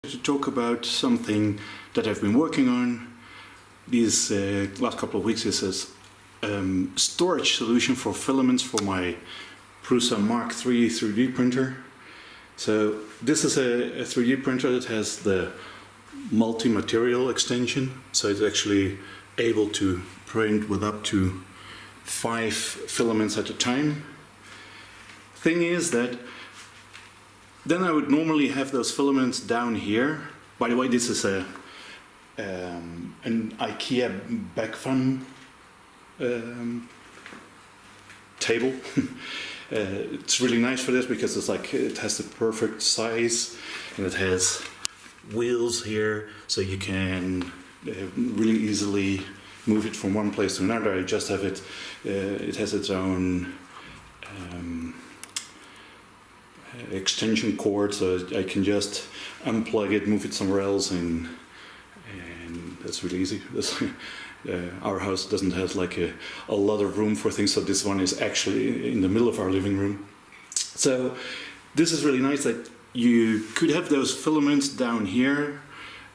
to talk about something that I've been working on these last couple of weeks. Is a storage solution for filaments for my Prusa Mark III 3D printer. So this is a 3D printer that has the multi-material extension, so it's actually able to print with up to 5 filaments at a time. Thing is that then I would normally have those filaments down here. By the way, this is an IKEA backfun table. It's really nice for this because it's like it has the perfect size and it has wheels here, so you can really easily move it from one place to another. I just have it. It has its own extension cord, so I can just unplug it, move it somewhere else, and that's really easy. Our house doesn't have like a lot of room for things, so this one is actually in the middle of our living room. So this is really nice that you could have those filaments down here.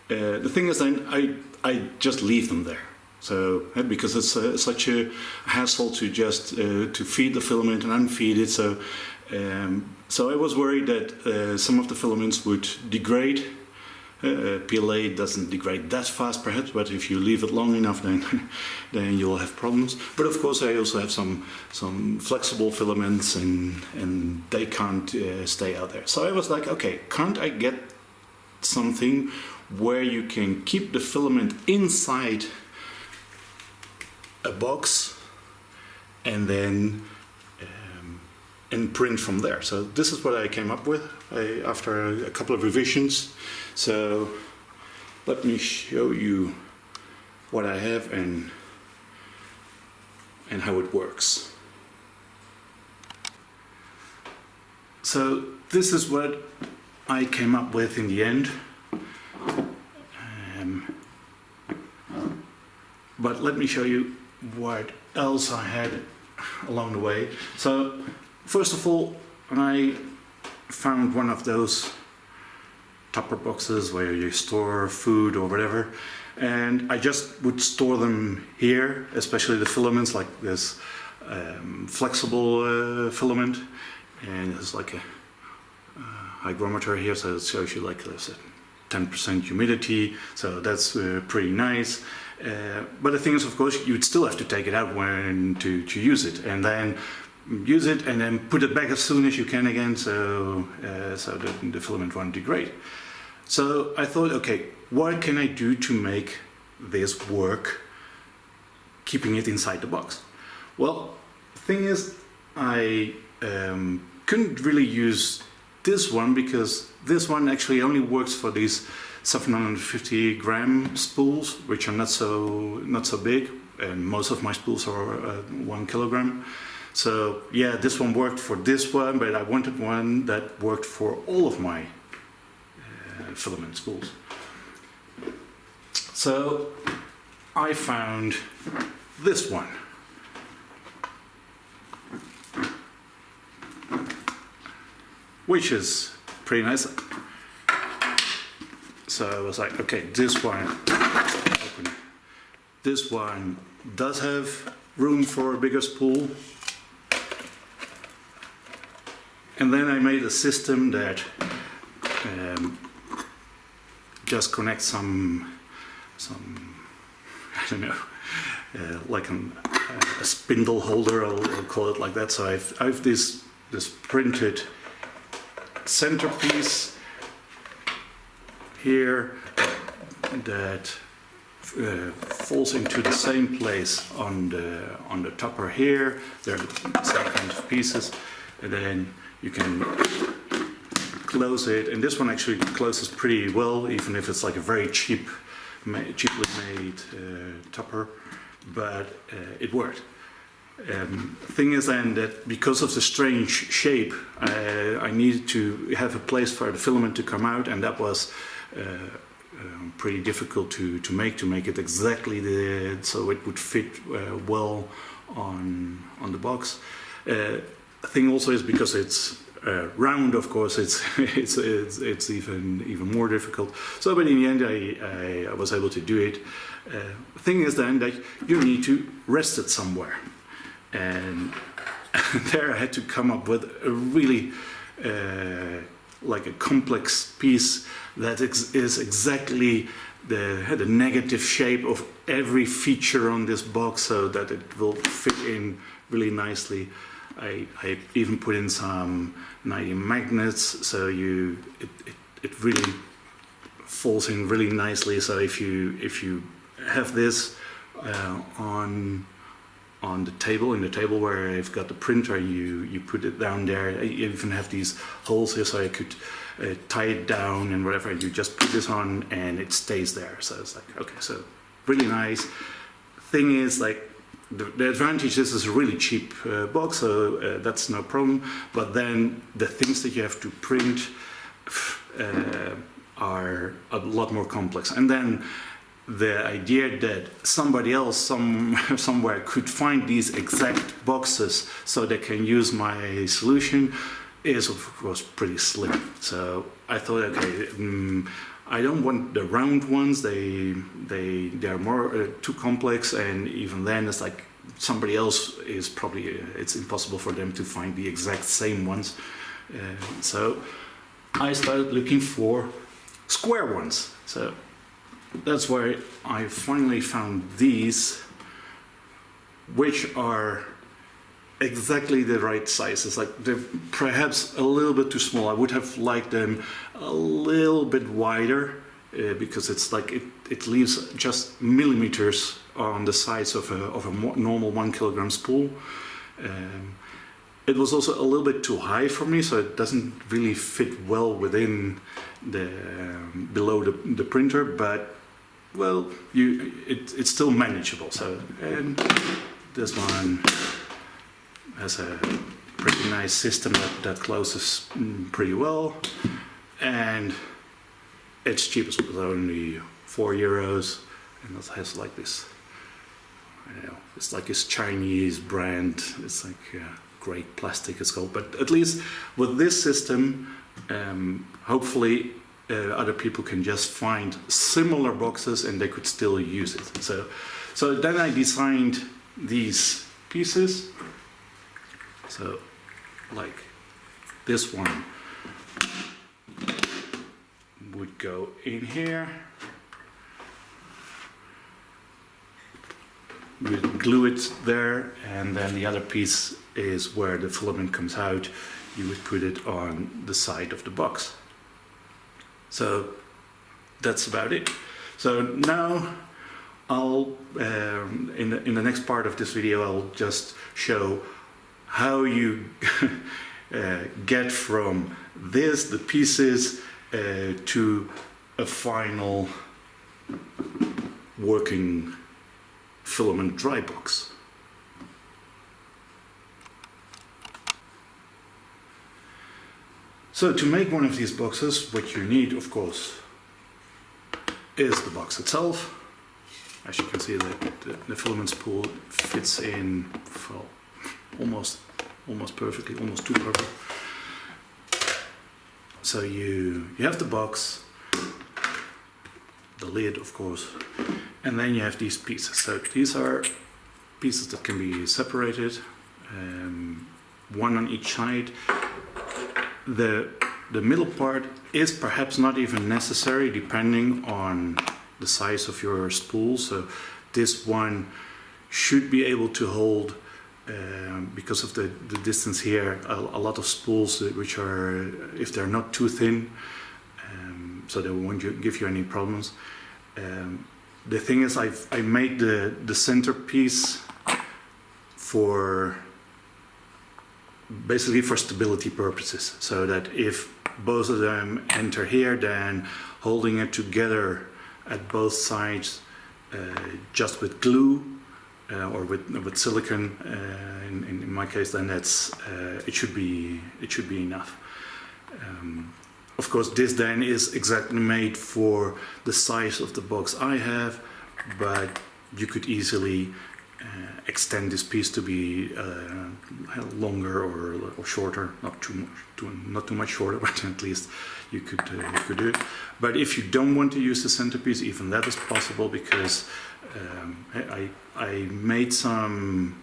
The thing is, I just leave them there. So because it's such a hassle to just to feed the filament and unfeed it. So I was worried that some of the filaments would degrade. PLA doesn't degrade that fast perhaps, but if you leave it long enough, then you'll have problems. But of course I also have some flexible filaments, and they can't stay out there. So I was like, okay, can't I get something where you can keep the filament inside a box and then and print from there. So this is what I came up with after a couple of revisions. So let me show you what I have and how it works. So this is what I came up with in the end. But let me show you what else I had along the way. So first of all, I found one of those tupper boxes where you store food or whatever, and I just would store them here, especially the filaments, like this flexible filament, and there's like a hygrometer here, so it shows you like there's a 10% humidity, so that's pretty nice. But the thing is, of course, you'd still have to take it out when to use it, and then use it and then put it back as soon as you can again, so the filament won't degrade. So I thought, okay, what can I do to make this work, keeping it inside the box? Well, the thing is, I couldn't really use this one because this one actually only works for these 750 gram spools, which are not so big, and most of my spools are 1 kilogram. So yeah, this one worked for this one, but I wanted one that worked for all of my filament spools. So I found this one. Which is pretty nice. So I was like, okay, this one does have room for a bigger spool. And then I made a system that just connects some I don't know, like a spindle holder, I'll call it like that. So I've this printed centerpiece here that falls into the same place on the topper here. They're the same kind of pieces, and then you can close it, and this one actually closes pretty well, even if it's like a very cheaply made topper, but it worked. Thing is then that because of the strange shape, I needed to have a place for the filament to come out, and that was pretty difficult to make it exactly so it would fit well on the box. Thing also is because it's round, of course, it's even more difficult. So, but in the end, I was able to do it. Thing is then that you need to rest it somewhere, and there I had to come up with a really like a complex piece that is exactly the negative shape of every feature on this box, so that it will fit in really nicely. I even put in some 90 magnets, so it really falls in really nicely. So if you have this on the table, in the table where I've got the printer, you put it down there. I even have these holes here, so I could tie it down and whatever. You just put this on and it stays there. So it's like, okay, so really nice. Thing is, like, the advantage is a really cheap box, so that's no problem. But then the things that you have to print are a lot more complex. And then the idea that somebody else somewhere could find these exact boxes so they can use my solution is of course pretty slim. So I thought, okay, I don't want the round ones. They're more too complex, and even then it's like somebody else is probably it's impossible for them to find the exact same ones. So I started looking for square ones. So that's where I finally found these, which are exactly the right sizes. Like, they're perhaps a little bit too small. I would have liked them a little bit wider, because it's like it leaves just millimeters on the size of a normal 1 kilogram spool. It was also a little bit too high for me, so it doesn't really fit well within the below the printer, but well, it's still manageable. So, and this one has a pretty nice system that closes pretty well, and it's cheap. It's only €4, and it has like this, I don't know, it's like this Chinese brand. It's like great plastic, it's called. But at least with this system, hopefully other people can just find similar boxes and they could still use it. So then I designed these pieces. So like this one would go in here. We glue it there, and then the other piece is where the filament comes out. You would put it on the side of the box. So that's about it. So now I'll in the next part of this video I'll just show how you get from the pieces to a final working filament dry box. So to make one of these boxes, what you need, of course, is the box itself. As you can see, the filament spool fits in, well, almost perfectly, almost too perfect. So you have the box, the lid, of course, and then you have these pieces. So these are pieces that can be separated, one on each side. The middle part is perhaps not even necessary, depending on the size of your spool. So this one should be able to hold, because of the distance here, a lot of spools which are, if they're not too thin, so they won't give you any problems. The thing is, I made the centerpiece for basically for stability purposes, so that if both of them enter here, then holding it together at both sides just with glue or with silicone, in my case, then that's it should be enough. Of course, this then is exactly made for the size of the box I have, but you could easily extend this piece to be longer or shorter, not too much shorter, but at least you could do it. But if you don't want to use the centerpiece, even that is possible, because I made some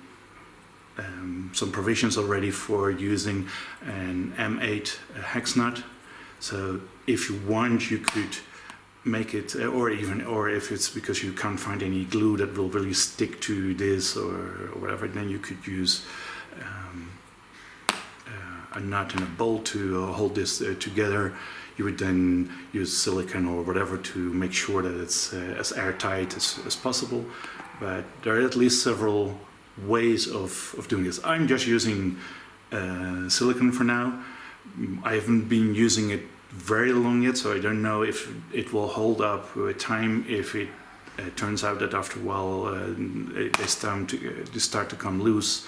provisions already for using an M8 hex nut. So if you want, you could make it, or if it's because you can't find any glue that will really stick to this or whatever, then you could use a nut and a bolt to hold this together. You would then use silicone or whatever to make sure that it's as airtight as possible. But there are at least several ways of doing this. I'm just using silicone for now. I haven't been using it very long yet, so I don't know if it will hold up with time. If it turns out that after a while they start to come loose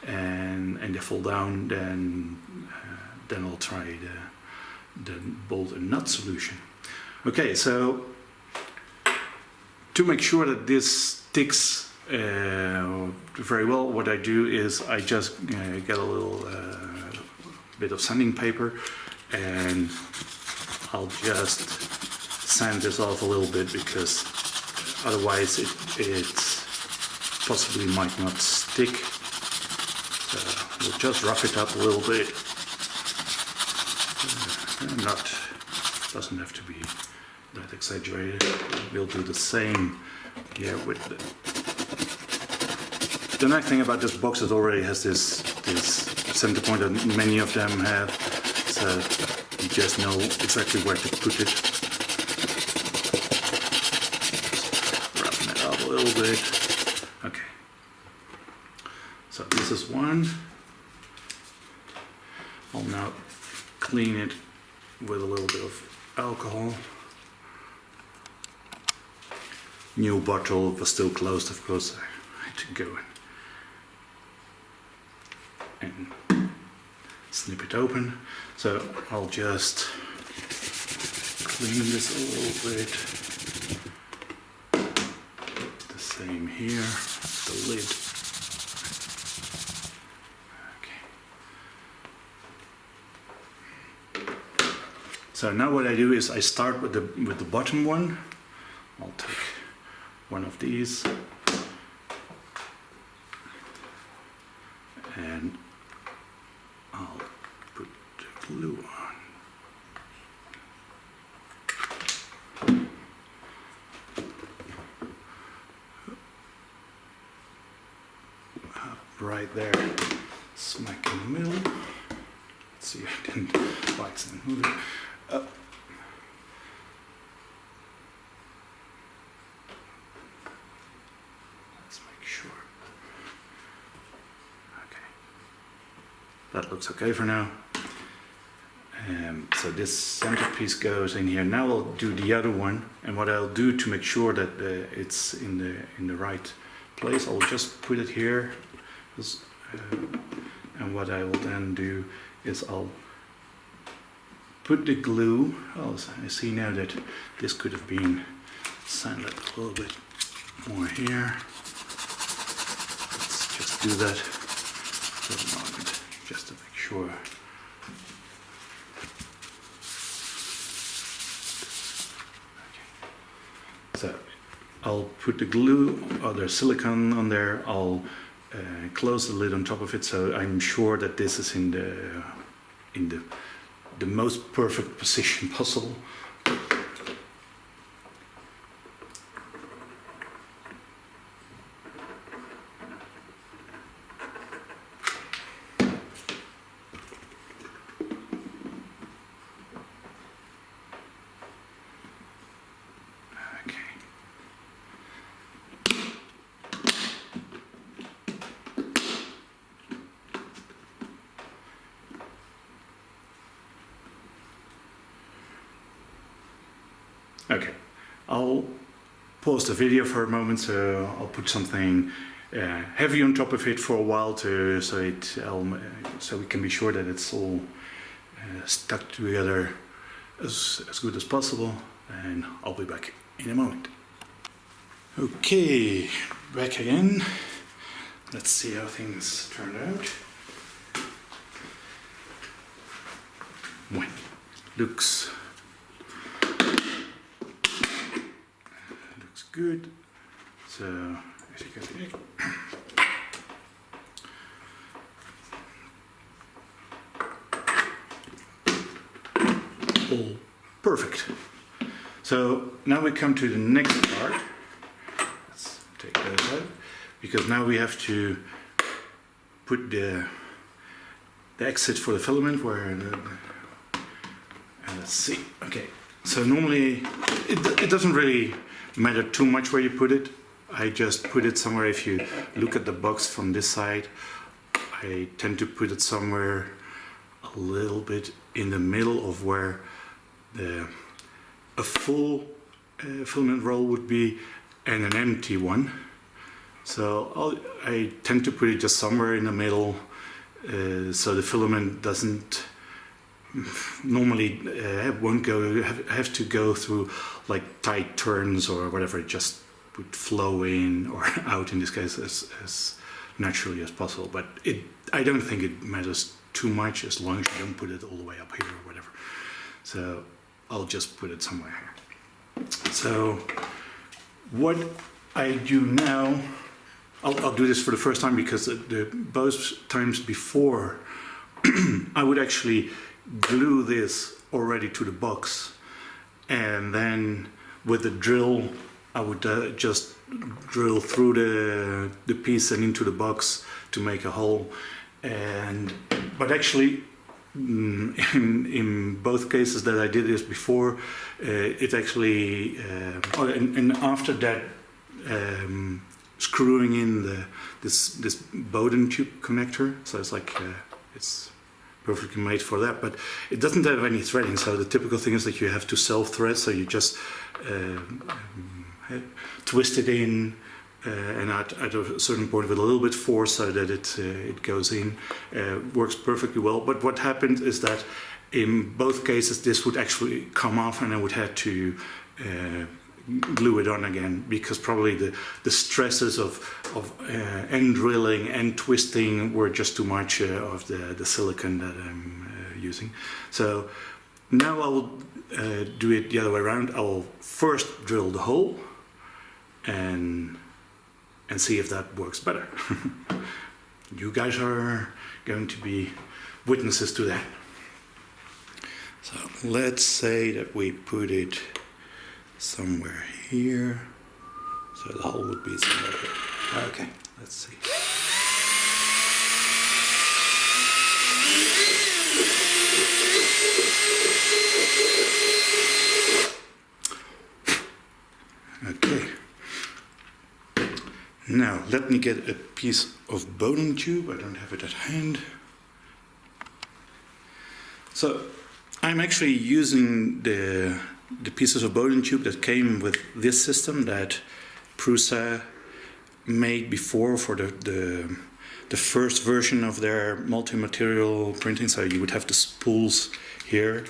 and they fall down, then I'll try the bolt and nut solution. Okay, so to make sure that this sticks very well, what I do is I just get a little bit of sanding paper, and I'll just sand this off a little bit, because otherwise it possibly might not stick. So we'll just rough it up a little bit. Doesn't have to be that exaggerated. We'll do the same here with the nice thing about this box, it already has this center point that many of them have. So you just know exactly where to put it. Roughen it up a little bit. Okay. So this is one. I'll now clean it with a little bit of alcohol. New bottle was still closed, of course. I had to go and snip it open. So I'll just clean this a little bit. The same here, the lid. Okay. So now what I do is I start with the bottom one. I'll take one of these and I'll put the glue on. Right there, smack in the middle. Let's see, I didn't by accident move it up. Let's make sure. Okay, that looks okay for now. So this centerpiece goes in here. Now I'll do the other one, and what I'll do to make sure that it's in the right place, I'll just put it here. And what I will then do is I'll put the glue. Oh, I see now that this could have been sanded a little bit more here. Let's just do that for a moment, just to make sure. So I'll put the glue or the silicone on there. I'll close the lid on top of it, so I'm sure that this is in the most perfect position possible. Okay, I'll pause the video for a moment, so I'll put something heavy on top of it for a while so we can be sure that it's all stuck together as good as possible, and I'll be back in a moment. Okay, back again. let's see how things turned out. Well, looks good. So as you can see, all perfect. So now we come to the next part. Let's take those out, because now we have to put the exit for the filament where and let's see. Okay, so normally it doesn't really matter too much where you put it. I just put it somewhere. If you look at the box from this side, I tend to put it somewhere a little bit in the middle of where a full filament roll would be and an empty one. So I tend to put it just somewhere in the middle, so the filament doesn't normally won't have to go through like tight turns or whatever. It just would flow in or out, in this case, as naturally as possible. But I don't think it matters too much as long as you don't put it all the way up here or whatever. So I'll just put it somewhere here. So what I do now, I'll do this for the first time, because both times before I would actually glue this already to the box, and then with the drill I would just drill through the piece and into the box to make a hole. But actually in both cases that I did this before, it actually and after that screwing in this Bowden tube connector, so it's like it's perfectly made for that, but it doesn't have any threading. So the typical thing is that you have to self-thread, so you just twist it in and at a certain point with a little bit force so that it goes in. Works perfectly well. But what happened is that in both cases this would actually come off, and I would have to glue it on again, because probably the stresses of end drilling and twisting were just too much of the silicone that I'm using. So now I will do it the other way around. I will first drill the hole and see if that works better. You guys are going to be witnesses to that. So let's say that we put it somewhere here, so the hole would be somewhere here. Okay, let's see. Okay, now let me get a piece of Bowden tube. I don't have it at hand. So I'm actually using the pieces of Bowden tube that came with this system that Prusa made before for the first version of their multi-material printing. So you would have the spools here,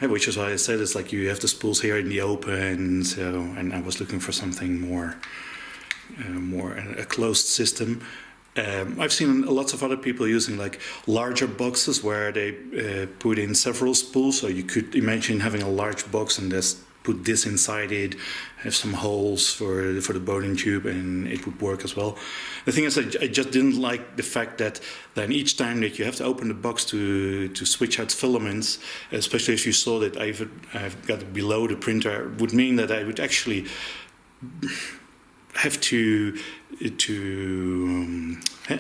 which is why I said it's like you have the spools here in the open. So, and I was looking for something more a closed system. I've seen lots of other people using like larger boxes where they put in several spools. So you could imagine having a large box and just put this inside it, have some holes for the Bowden tube, and it would work as well. The thing is, I just didn't like the fact that then each time that you have to open the box to switch out filaments, especially if you saw that I've got it below the printer, would mean that I would actually have to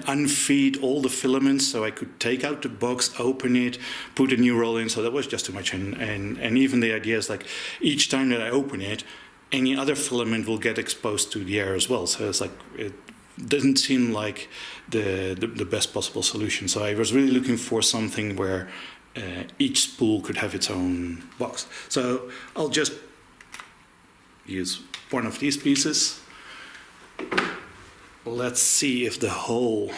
unfeed all the filaments, so I could take out the box, open it, put a new roll in. So that was just too much, and even the idea is like each time that I open it, any other filament will get exposed to the air as well. So it's like it doesn't seem like the best possible solution. So I was really looking for something where each spool could have its own box. So I'll just use one of these pieces. Let's see if the hole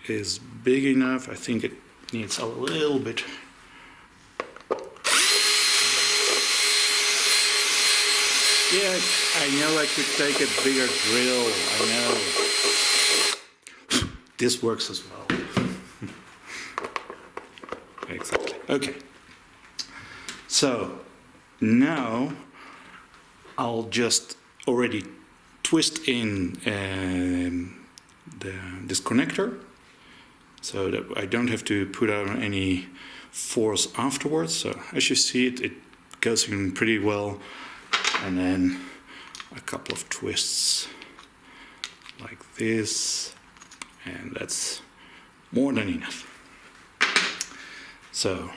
is big enough. I think it needs a little bit. Yeah, I know I could take a bigger drill, I know. This works as well. Exactly. Okay. So now I'll just already twist in this connector so that I don't have to put on any force afterwards. So as you see it goes in pretty well, and then a couple of twists like this, and that's more than enough. So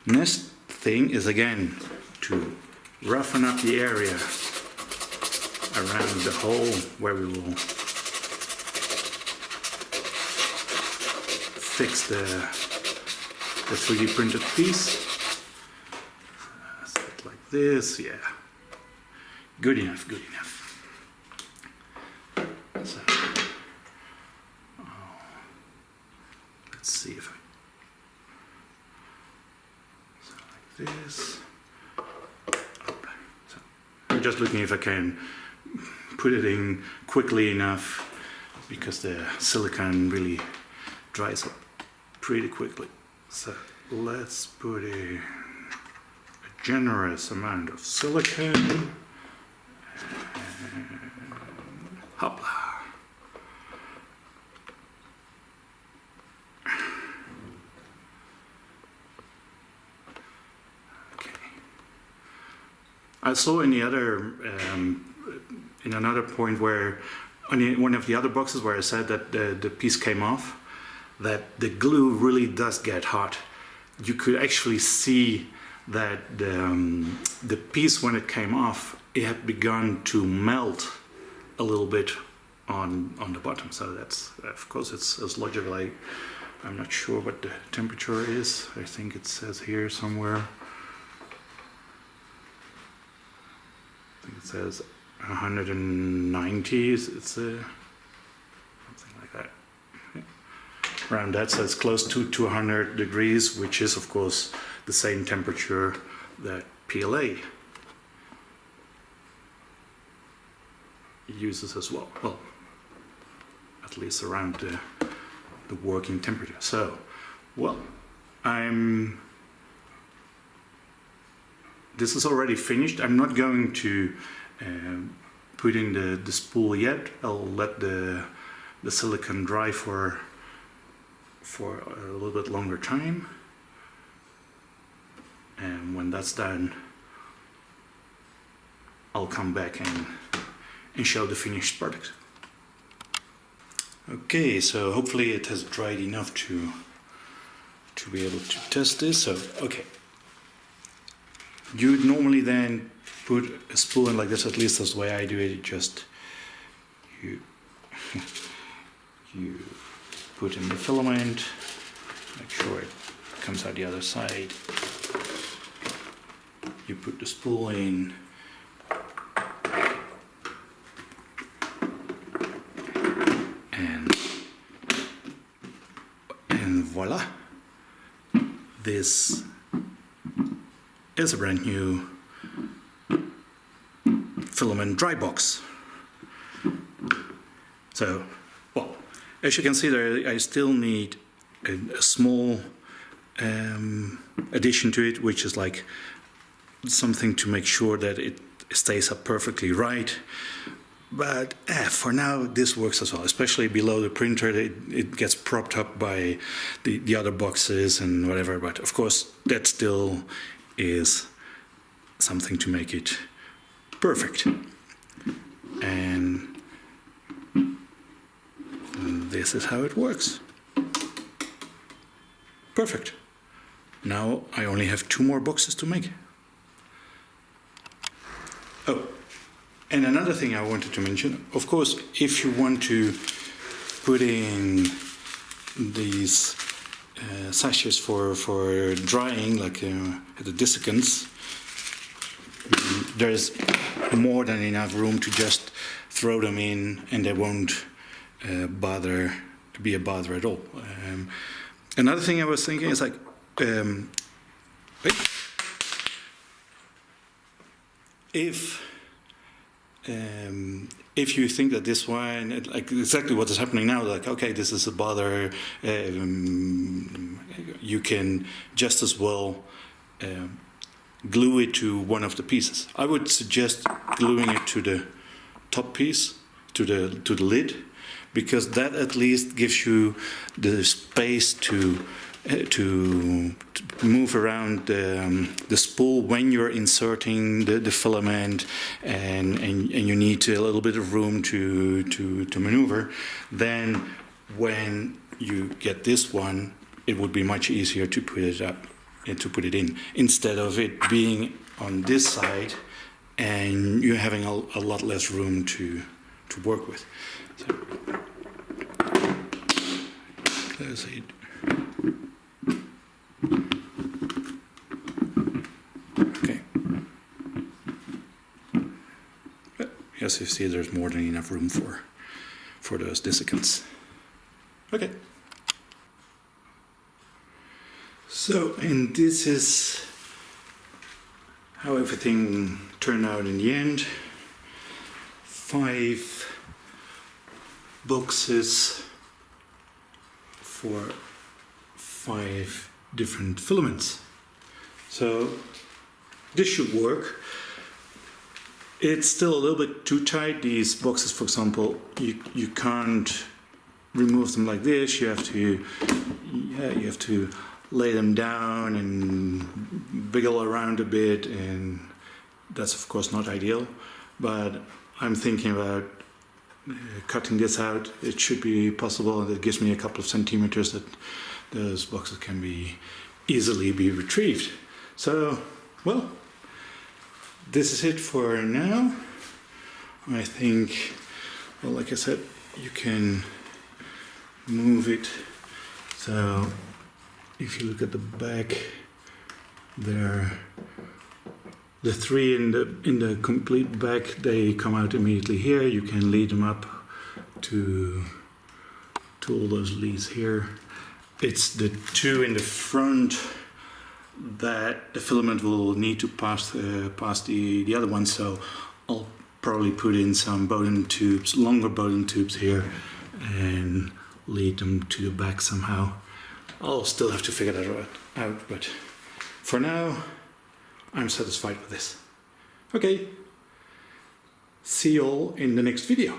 next thing is again to roughen up the area around the hole where we will fix the 3D printed piece. Set like this, yeah. Good enough, good enough. So, let's see if like this. So I'm just looking if I can put it in quickly enough, because the silicone really dries up pretty quickly. So let's put a generous amount of silicone. Hopla. Okay. I saw in the other, in another point where, on one of the other boxes where I said that the piece came off, that the glue really does get hot. You could actually see that the piece, when it came off, it had begun to melt a little bit on the bottom. So that's, of course, it's logical. I'm not sure what the temperature is. I think it says here somewhere. I think it says 190. It's something like that. Yeah. Around that, so it's close to 200 degrees, which is, of course, the same temperature that PLA uses as well. Well, at least around the working temperature. So, well, this is already finished. I'm not going to put in the spool yet. I'll let the silicone dry for a little bit longer time. And when that's done, I'll come back and show the finished product. Okay, so hopefully it has dried enough to be able to test this. So, okay. You would normally then put a spool in like this, at least that's the way I do it. Just you put in the filament, make sure it comes out the other side. You put the spool in, and voila, this is a brand new Filament Dry Box. So, well, as you can see there, I still need a small addition to it, which is like something to make sure that it stays up perfectly right. But for now, this works as well, especially below the printer. It gets propped up by the other boxes and whatever, but of course that still is something to make it perfect. And this is how it works. Perfect. Now I only have 2 more boxes to make. Oh, and another thing I wanted to mention, of course, if you want to put in these sachets for drying, like the desiccants, there's more than enough room to just throw them in, and they won't be a bother at all. Another thing I was thinking is like, if if you think that this one, like exactly what is happening now, like okay, this is a bother, you can just as well glue it to one of the pieces. I would suggest gluing it to the top piece, to the lid, because that at least gives you the space to move around the spool when you're inserting the filament, and you need a little bit of room to maneuver. Then when you get this one, it would be much easier to put it up and to put it in, instead of it being on this side and you're having a lot less room to work with. So, close it. Okay. But as you see, there's more than enough room for those desiccants. Okay. So, and this is how everything turned out in the end. 5 boxes for 5 different filaments. So this should work. It's still a little bit too tight. These boxes, for example, you can't remove them like this. You have to lay them down and wiggle around a bit, and that's of course not ideal. But I'm thinking about cutting this out. It should be possible, and it gives me a couple of centimeters that those boxes can easily be retrieved. So, well, this is it for now. I think, well, like I said, you can move it. So if you look at the back there, the 3 in the complete back, they come out immediately here. You can lead them up to all those leads here. It's the 2 in the front that the filament will need to pass the other one. So I'll probably put in some Bowden tubes, longer Bowden tubes here, and lead them to the back somehow. I'll still have to figure that out, but for now, I'm satisfied with this. Okay, see you all in the next video.